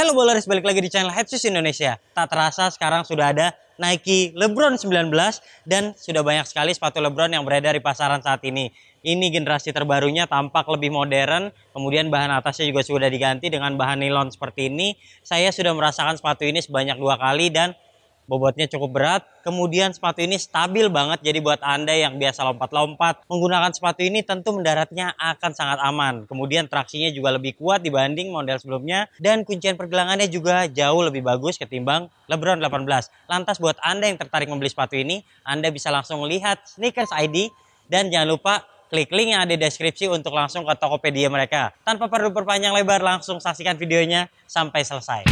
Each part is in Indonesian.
Halo Bowlers, balik lagi di channel Headsus Indonesia. Tak terasa sekarang sudah ada Nike LeBron 19 dan sudah banyak sekali sepatu LeBron yang beredar di pasaran saat ini. Ini generasi terbarunya tampak lebih modern, kemudian bahan atasnya juga sudah diganti dengan bahan nilon seperti ini. Saya sudah merasakan sepatu ini sebanyak 2 kali dan bobotnya cukup berat. Kemudian sepatu ini stabil banget, jadi buat Anda yang biasa lompat-lompat menggunakan sepatu ini tentu mendaratnya akan sangat aman. Kemudian traksinya juga lebih kuat dibanding model sebelumnya dan kuncian pergelangannya juga jauh lebih bagus ketimbang LeBron 18. Lantas buat Anda yang tertarik membeli sepatu ini, Anda bisa langsung lihat Sneakers ID dan jangan lupa klik link yang ada di deskripsi untuk langsung ke Tokopedia mereka. Tanpa perlu berpanjang lebar, langsung saksikan videonya sampai selesai.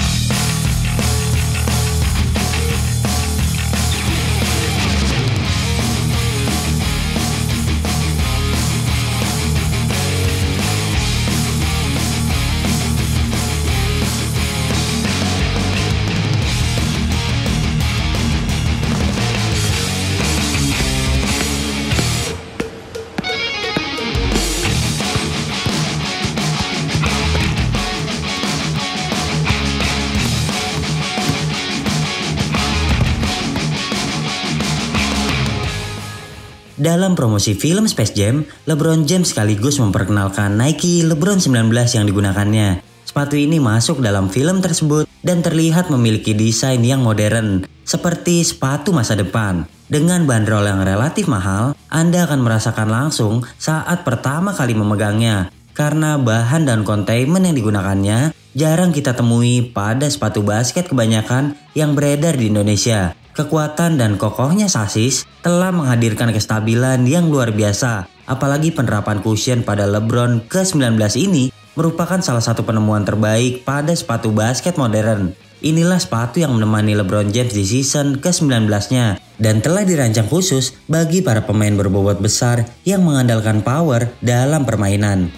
Dalam promosi film Space Jam, LeBron James sekaligus memperkenalkan Nike LeBron 19 yang digunakannya. Sepatu ini masuk dalam film tersebut dan terlihat memiliki desain yang modern, seperti sepatu masa depan. Dengan bandrol yang relatif mahal, Anda akan merasakan langsung saat pertama kali memegangnya. Karena bahan dan containment yang digunakannya jarang kita temui pada sepatu basket kebanyakan yang beredar di Indonesia. Kekuatan dan kokohnya sasis telah menghadirkan kestabilan yang luar biasa. Apalagi penerapan cushion pada LeBron ke-19 ini merupakan salah satu penemuan terbaik pada sepatu basket modern. Inilah sepatu yang menemani LeBron James di season ke-19-nya dan telah dirancang khusus bagi para pemain berbobot besar yang mengandalkan power dalam permainan.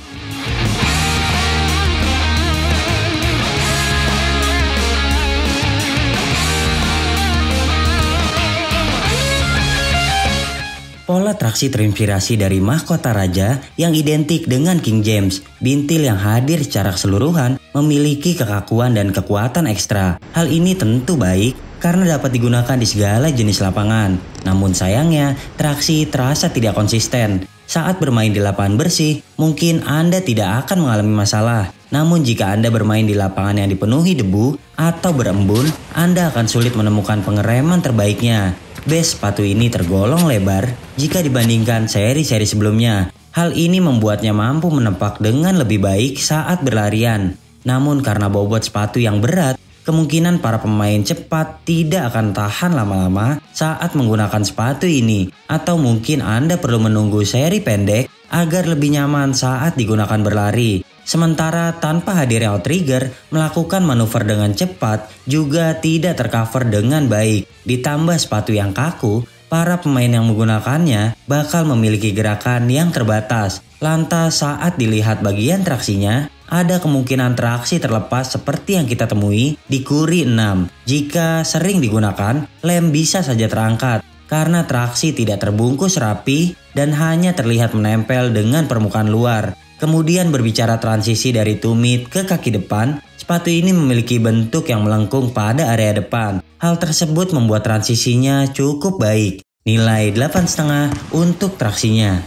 Pola traksi terinspirasi dari mahkota raja yang identik dengan King James. Bintil yang hadir secara keseluruhan memiliki kekakuan dan kekuatan ekstra. Hal ini tentu baik karena dapat digunakan di segala jenis lapangan. Namun sayangnya, traksi terasa tidak konsisten. Saat bermain di lapangan bersih, mungkin Anda tidak akan mengalami masalah. Namun jika Anda bermain di lapangan yang dipenuhi debu atau berembun, Anda akan sulit menemukan pengereman terbaiknya. Base sepatu ini tergolong lebar jika dibandingkan seri-seri sebelumnya. Hal ini membuatnya mampu menempak dengan lebih baik saat berlarian. Namun karena bobot sepatu yang berat, kemungkinan para pemain cepat tidak akan tahan lama-lama saat menggunakan sepatu ini. Atau mungkin Anda perlu menunggu seri pendek agar lebih nyaman saat digunakan berlari. Sementara tanpa hadirnya outrigger, melakukan manuver dengan cepat juga tidak tercover dengan baik. Ditambah sepatu yang kaku, para pemain yang menggunakannya bakal memiliki gerakan yang terbatas. Lantas saat dilihat bagian traksinya, ada kemungkinan traksi terlepas seperti yang kita temui di Curry 6. Jika sering digunakan, lem bisa saja terangkat karena traksi tidak terbungkus rapi dan hanya terlihat menempel dengan permukaan luar. Kemudian berbicara transisi dari tumit ke kaki depan, sepatu ini memiliki bentuk yang melengkung pada area depan. Hal tersebut membuat transisinya cukup baik. Nilai 8,5 untuk traksinya.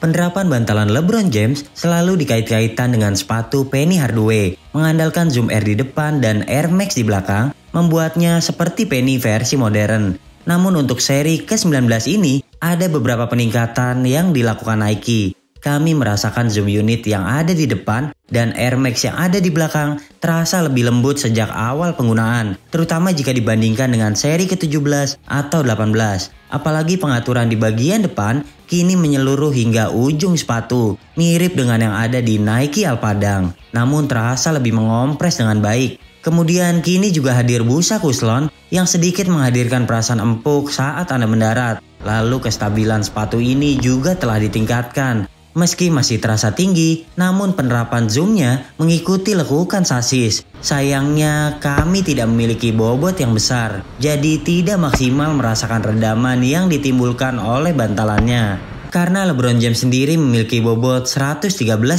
Penerapan bantalan LeBron James selalu dikait-kaitan dengan sepatu Penny Hardaway. Mengandalkan Zoom Air di depan dan Air Max di belakang, membuatnya seperti Penny versi modern. Namun untuk seri ke-19 ini, ada beberapa peningkatan yang dilakukan Nike. Kami merasakan zoom unit yang ada di depan dan Air Max yang ada di belakang terasa lebih lembut sejak awal penggunaan, terutama jika dibandingkan dengan seri ke-17 atau 18. Apalagi pengaturan di bagian depan kini menyeluruh hingga ujung sepatu, mirip dengan yang ada di Nike Alpadang, namun terasa lebih mengompres dengan baik. Kemudian kini juga hadir busa kuslon yang sedikit menghadirkan perasaan empuk saat Anda mendarat. Lalu kestabilan sepatu ini juga telah ditingkatkan. Meski masih terasa tinggi, namun penerapan zoomnya mengikuti lekukan sasis. Sayangnya kami tidak memiliki bobot yang besar, jadi tidak maksimal merasakan rendaman yang ditimbulkan oleh bantalannya. karena LeBron James sendiri memiliki bobot 113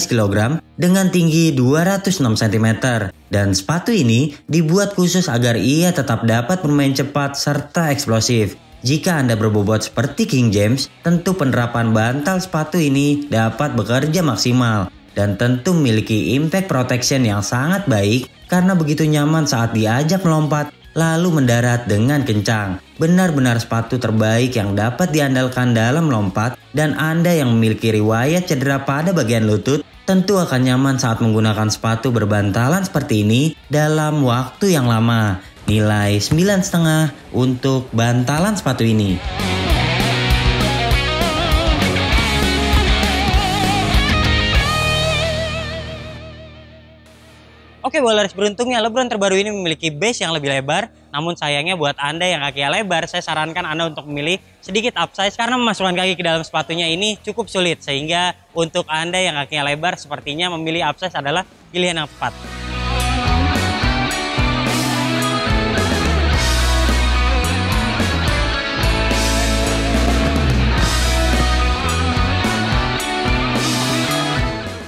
kg dengan tinggi 206 cm. Dan sepatu ini dibuat khusus agar ia tetap dapat bermain cepat serta eksplosif. Jika Anda berbobot seperti King James, tentu penerapan bantal sepatu ini dapat bekerja maksimal. Dan tentu memiliki impact protection yang sangat baik karena begitu nyaman saat diajak melompat lalu mendarat dengan kencang. Benar-benar sepatu terbaik yang dapat diandalkan dalam melompat, dan Anda yang memiliki riwayat cedera pada bagian lutut tentu akan nyaman saat menggunakan sepatu berbantalan seperti ini dalam waktu yang lama. Nilai 9,5 untuk bantalan sepatu ini. Oke, bowlers, beruntungnya LeBron terbaru ini memiliki base yang lebih lebar. Namun sayangnya buat Anda yang kakinya lebar, saya sarankan Anda untuk memilih sedikit upsize karena memasukkan kaki ke dalam sepatunya ini cukup sulit. Sehingga untuk Anda yang kakinya lebar, sepertinya memilih upsize adalah pilihan yang tepat.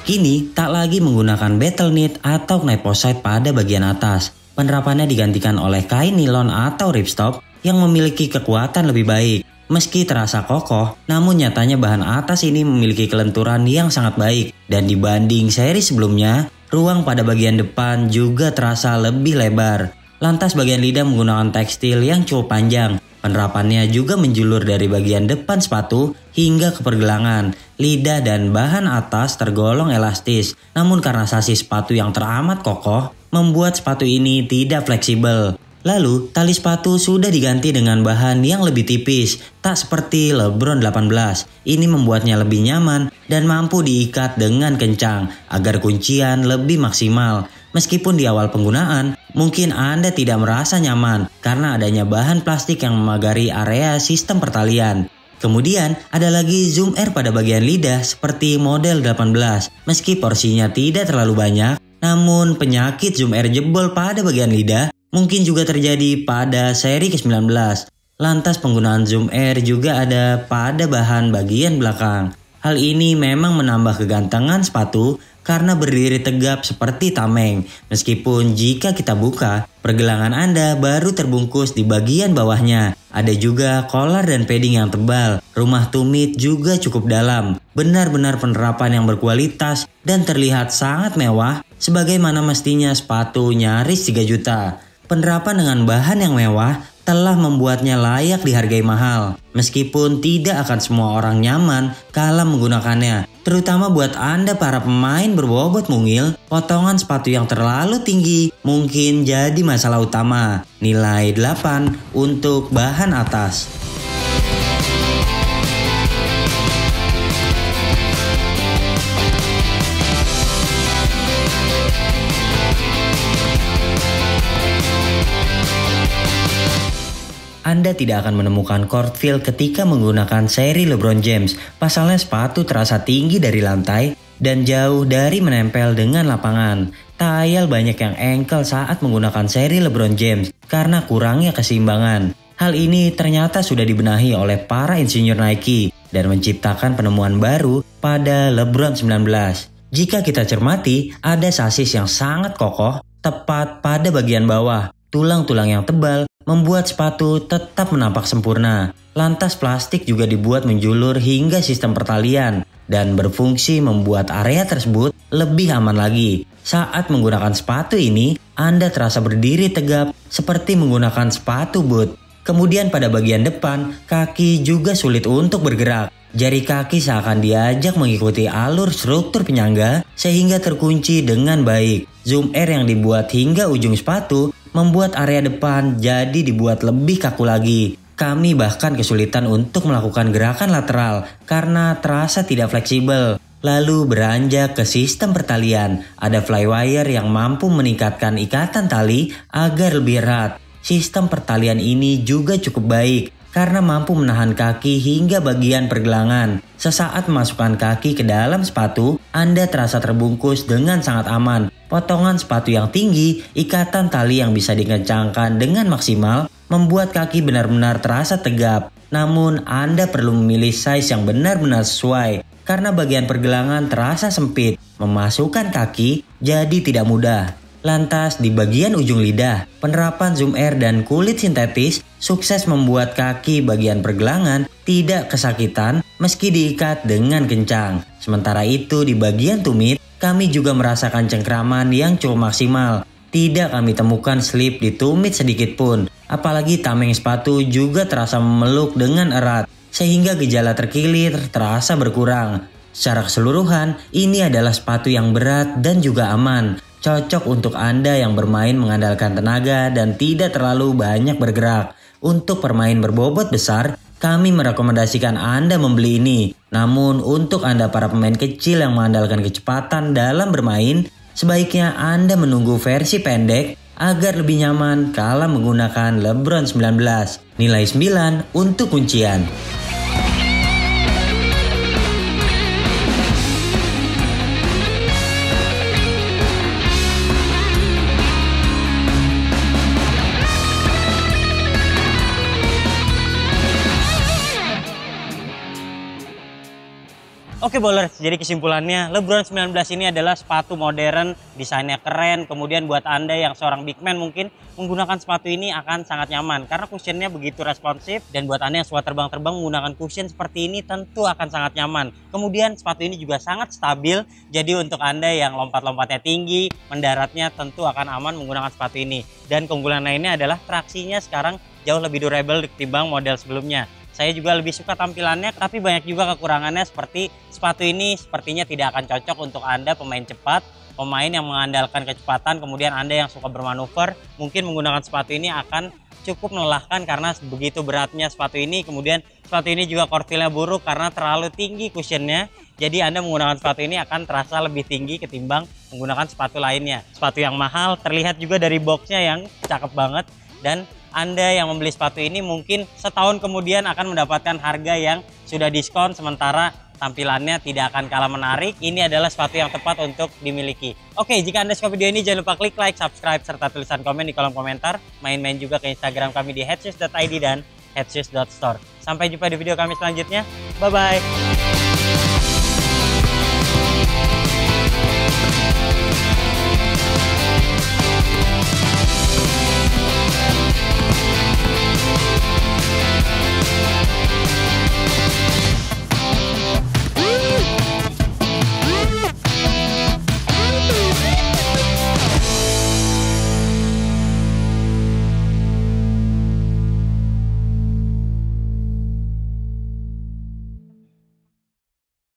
Kini tak lagi menggunakan battle knit atau kniposite pada bagian atas. Penerapannya digantikan oleh kain nilon atau ripstop yang memiliki kekuatan lebih baik. Meski terasa kokoh, namun nyatanya bahan atas ini memiliki kelenturan yang sangat baik. Dan dibanding seri sebelumnya, ruang pada bagian depan juga terasa lebih lebar. Lantas bagian lidah menggunakan tekstil yang cukup panjang. Penerapannya juga menjulur dari bagian depan sepatu hingga ke pergelangan. Lidah dan bahan atas tergolong elastis, namun karena sasis sepatu yang teramat kokoh, membuat sepatu ini tidak fleksibel. Lalu, tali sepatu sudah diganti dengan bahan yang lebih tipis, tak seperti LeBron 18. Ini membuatnya lebih nyaman dan mampu diikat dengan kencang agar kuncian lebih maksimal. Meskipun di awal penggunaan, mungkin Anda tidak merasa nyaman karena adanya bahan plastik yang memagari area sistem pertalian. Kemudian ada lagi zoom air pada bagian lidah seperti model 18. Meski porsinya tidak terlalu banyak, namun penyakit zoom air jebol pada bagian lidah mungkin juga terjadi pada seri ke-19. Lantas penggunaan zoom air juga ada pada bahan bagian belakang. Hal ini memang menambah kegantengan sepatu karena berdiri tegap seperti tameng. Meskipun jika kita buka, pergelangan Anda baru terbungkus di bagian bawahnya. Ada juga collar dan padding yang tebal. Rumah tumit juga cukup dalam. Benar-benar penerapan yang berkualitas dan terlihat sangat mewah sebagaimana mestinya sepatu nyaris 3 juta. Penerapan dengan bahan yang mewah telah membuatnya layak dihargai mahal. Meskipun tidak akan semua orang nyaman kala menggunakannya. Terutama buat Anda para pemain berbobot mungil, potongan sepatu yang terlalu tinggi mungkin jadi masalah utama. Nilai 8 untuk bahan atas. Anda tidak akan menemukan court feel ketika menggunakan seri LeBron James. Pasalnya sepatu terasa tinggi dari lantai dan jauh dari menempel dengan lapangan. Tak banyak yang ankle saat menggunakan seri LeBron James karena kurangnya keseimbangan. Hal ini ternyata sudah dibenahi oleh para insinyur Nike dan menciptakan penemuan baru pada LeBron 19. Jika kita cermati, ada sasis yang sangat kokoh tepat pada bagian bawah. Tulang-tulang yang tebal membuat sepatu tetap menampak sempurna. Lantas plastik juga dibuat menjulur hingga sistem pertalian dan berfungsi membuat area tersebut lebih aman lagi. Saat menggunakan sepatu ini, Anda terasa berdiri tegap seperti menggunakan sepatu boot. Kemudian pada bagian depan, kaki juga sulit untuk bergerak. Jari kaki seakan diajak mengikuti alur struktur penyangga sehingga terkunci dengan baik. Zoom air yang dibuat hingga ujung sepatu membuat area depan jadi dibuat lebih kaku lagi. Kami bahkan kesulitan untuk melakukan gerakan lateral karena terasa tidak fleksibel. Lalu beranjak ke sistem pertalian. Ada flywire yang mampu meningkatkan ikatan tali agar lebih erat. Sistem pertalian ini juga cukup baik karena mampu menahan kaki hingga bagian pergelangan. Sesaat memasukkan kaki ke dalam sepatu, Anda terasa terbungkus dengan sangat aman. Potongan sepatu yang tinggi, ikatan tali yang bisa dikencangkan dengan maksimal, membuat kaki benar-benar terasa tegap. Namun Anda perlu memilih size yang benar-benar sesuai karena bagian pergelangan terasa sempit, memasukkan kaki jadi tidak mudah. Lantas di bagian ujung lidah, penerapan zoom air dan kulit sintetis sukses membuat kaki bagian pergelangan tidak kesakitan meski diikat dengan kencang. Sementara itu di bagian tumit, kami juga merasakan cengkraman yang cukup maksimal. Tidak kami temukan slip di tumit sedikit pun. Apalagi tameng sepatu juga terasa memeluk dengan erat, sehingga gejala terkilir terasa berkurang. Secara keseluruhan, ini adalah sepatu yang berat dan juga aman. Cocok untuk Anda yang bermain mengandalkan tenaga dan tidak terlalu banyak bergerak. Untuk permain berbobot besar, kami merekomendasikan Anda membeli ini. Namun untuk Anda para pemain kecil yang mengandalkan kecepatan dalam bermain, sebaiknya Anda menunggu versi pendek agar lebih nyaman kala menggunakan LeBron 19. Nilai 9 untuk kuncian. Oke bowlers, jadi kesimpulannya LeBron 19 ini adalah sepatu modern, desainnya keren, kemudian buat Anda yang seorang big man mungkin menggunakan sepatu ini akan sangat nyaman karena cushionnya begitu responsif, dan buat Anda yang suka terbang-terbang menggunakan cushion seperti ini tentu akan sangat nyaman. Kemudian sepatu ini juga sangat stabil, jadi untuk Anda yang lompat-lompatnya tinggi, mendaratnya tentu akan aman menggunakan sepatu ini. Dan keunggulan lainnya adalah traksinya sekarang jauh lebih durable ketimbang model sebelumnya. Saya juga lebih suka tampilannya, tapi banyak juga kekurangannya seperti sepatu ini sepertinya tidak akan cocok untuk Anda pemain cepat, pemain yang mengandalkan kecepatan, kemudian Anda yang suka bermanuver, mungkin menggunakan sepatu ini akan cukup melelahkan karena begitu beratnya sepatu ini. Kemudian sepatu ini juga core feel-nya buruk karena terlalu tinggi cushionnya. Jadi Anda menggunakan sepatu ini akan terasa lebih tinggi ketimbang menggunakan sepatu lainnya. Sepatu yang mahal terlihat juga dari boxnya yang cakep banget, dan Anda yang membeli sepatu ini mungkin setahun kemudian akan mendapatkan harga yang sudah diskon, sementara tampilannya tidak akan kalah menarik. Ini adalah sepatu yang tepat untuk dimiliki. Oke, jika Anda suka video ini jangan lupa klik like, subscribe, serta tulisan komen di kolom komentar. Main-main juga ke Instagram kami di headshoes.id dan headshoes.store. Sampai jumpa di video kami selanjutnya. Bye-bye.